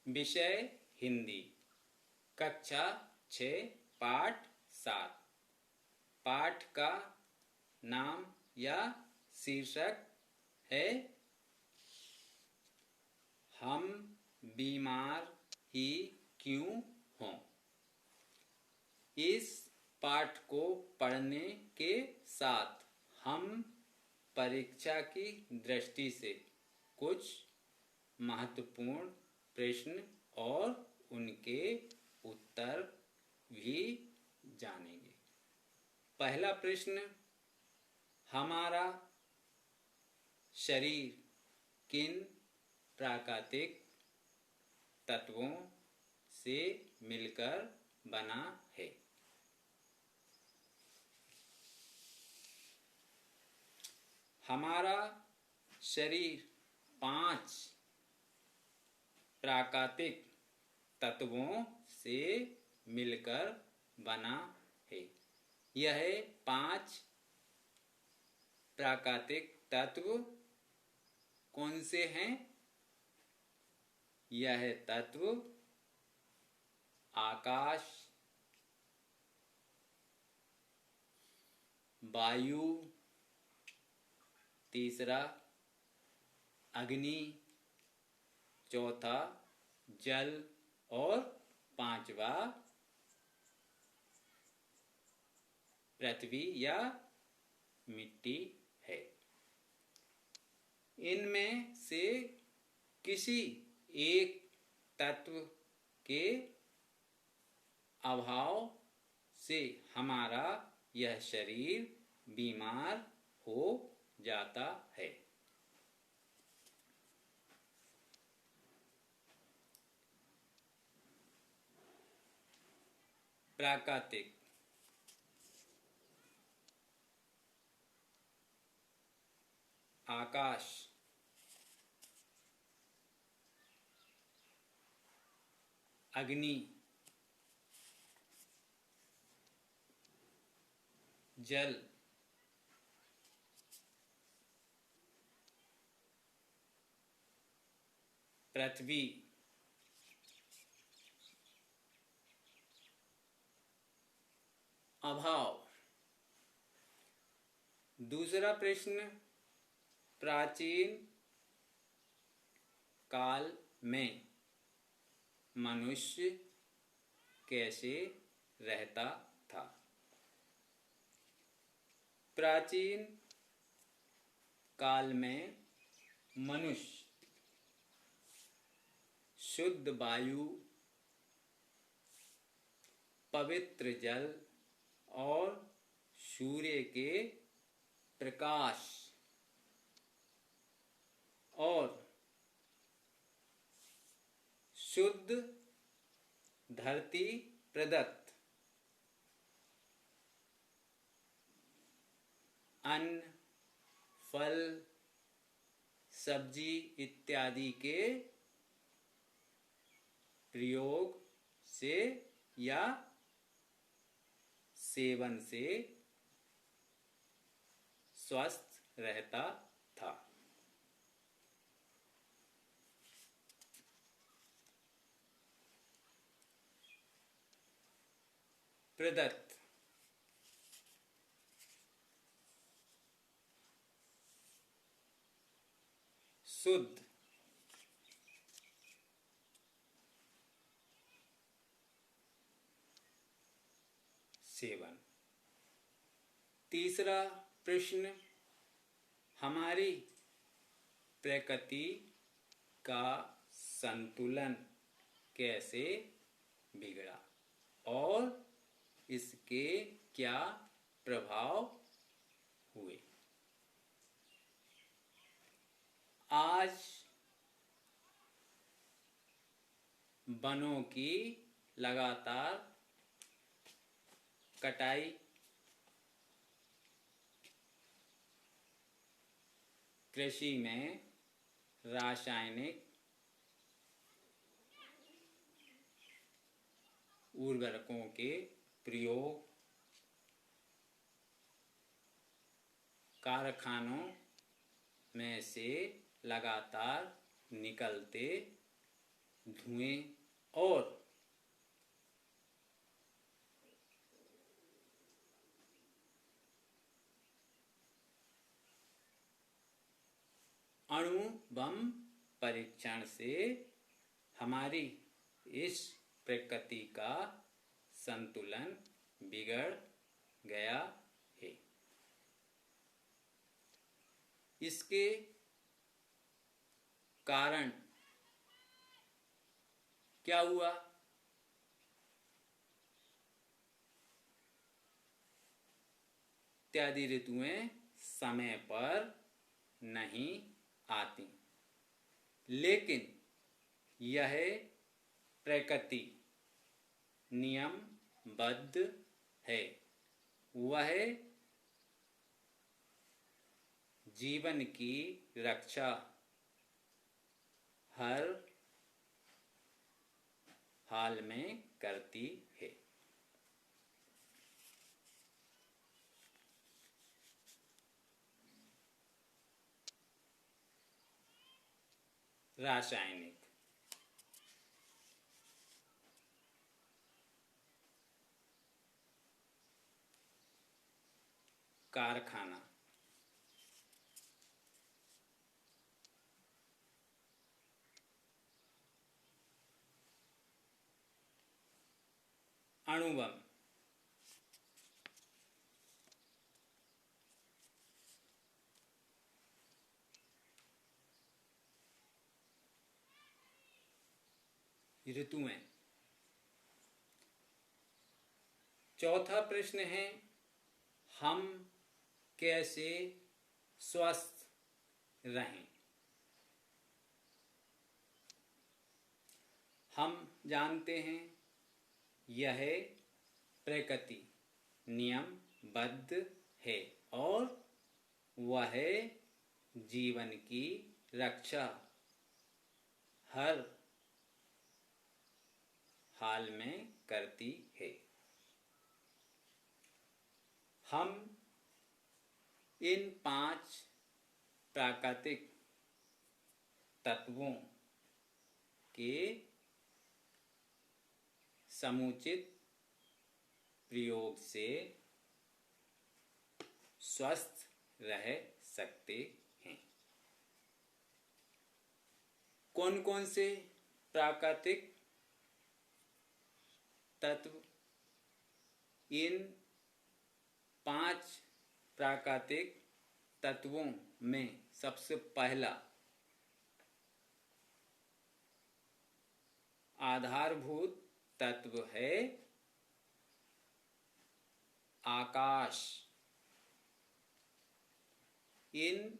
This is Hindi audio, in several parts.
विषय हिंदी, कक्षा 6, पाठ 7। पाठ का नाम या शीर्षक है हम बीमार ही क्यों हों। इस पाठ को पढ़ने के साथ हम परीक्षा की दृष्टि से कुछ महत्वपूर्ण प्रश्न और उनके उत्तर भी जानेंगे। पहला प्रश्न, हमारा शरीर किन प्राकृतिक तत्वों से मिलकर बना है? हमारा शरीर 5 प्राकृतिक तत्वों से मिलकर बना है। यह 5 प्राकृतिक तत्व कौन से हैं? यह तत्व आकाश, वायु, तीसरा अग्नि, चौथा जल और पांचवा पृथ्वी या मिट्टी है। इनमें से किसी एक तत्व के अभाव से हमारा यह शरीर बीमार हो जाता है। प्राकृतिक, आकाश, अग्नि, जल, पृथ्वी, अभाव। दूसरा प्रश्न, प्राचीन काल में मनुष्य कैसे रहता था? प्राचीन काल में मनुष्य शुद्ध वायु, पवित्र जल और सूर्य के प्रकाश और शुद्ध धरती प्रदत्त अन्न, फल, सब्जी इत्यादि के प्रयोग से या सेवन से स्वस्थ रहता था। प्रदत्त, शुद्ध, सेवन। तीसरा प्रश्न, हमारी प्रकृति का संतुलन कैसे बिगड़ा और इसके क्या प्रभाव हुए? आज वनों की लगातार कटाई, कृषि में रासायनिक उर्वरकों के प्रयोग, कारखानों में से लगातार निकलते धुएं और अणु बम परीक्षण से हमारी इस प्रकृति का संतुलन बिगड़ गया है। इसके कारण क्या हुआ? इत्यादि ऋतुएं समय पर नहीं आती, लेकिन यह प्रकृति नियमबद्ध है। वह जीवन की रक्षा हर हाल में करती है। रासायनिक कारखाना, अणु बम, ऋतुएं। चौथा प्रश्न है, हम कैसे स्वस्थ रहें? हम जानते हैं यह प्रकृति नियमबद्ध है और वह जीवन की रक्षा हर हाल में करती है। हम इन 5 प्राकृतिक तत्वों के समुचित प्रयोग से स्वस्थ रह सकते हैं। कौन कौन से प्राकृतिक तत्व? इन 5 प्राकृतिक तत्वों में सबसे पहला आधारभूत तत्व है आकाश। इन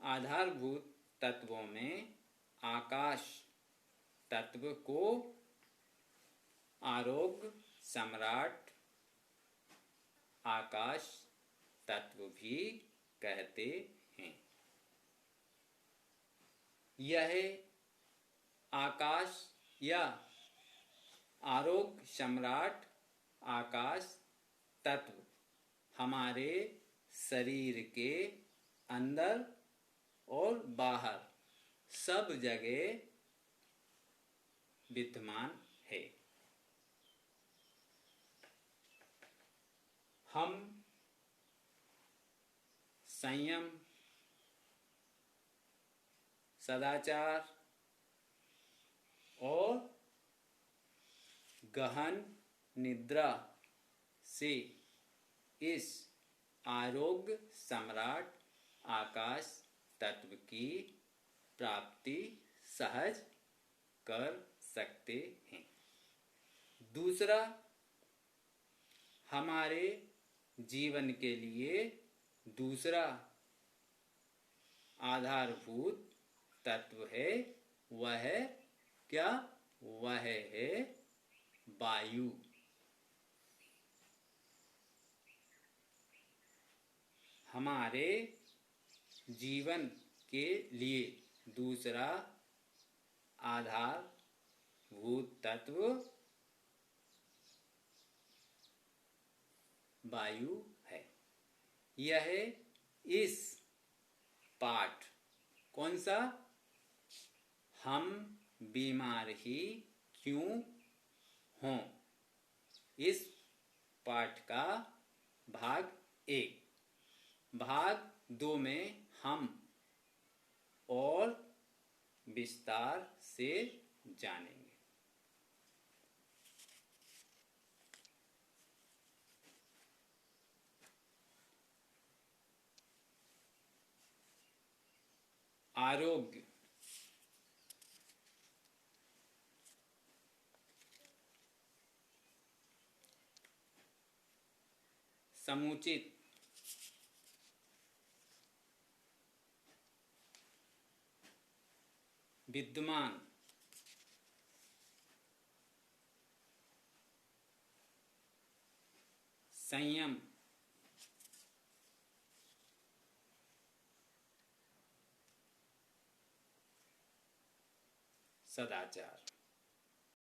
आधारभूत तत्वों में आकाश तत्व को आरोग्य सम्राट आकाश तत्व भी कहते हैं। यह आकाश या आरोग्य सम्राट आकाश तत्व हमारे शरीर के अंदर और बाहर सब जगह विद्यमान है। हम संयम, सदाचार और गहन निद्रा से इस आरोग्य सम्राट आकाश तत्व की प्राप्ति सहज कर सकते हैं। दूसरा, हमारे जीवन के लिए दूसरा आधारभूत तत्व है, वह क्या? वह है वायु। हमारे जीवन के लिए दूसरा आधारभूत तत्व वायु है। यह इस पाठ कौन सा? हम बीमार ही क्यों हों। इस पाठ का भाग 1। भाग 2 में हम और विस्तार से जानेंगे। आरोग्य। समुचित। विद्यमान। संयम। सदाचार।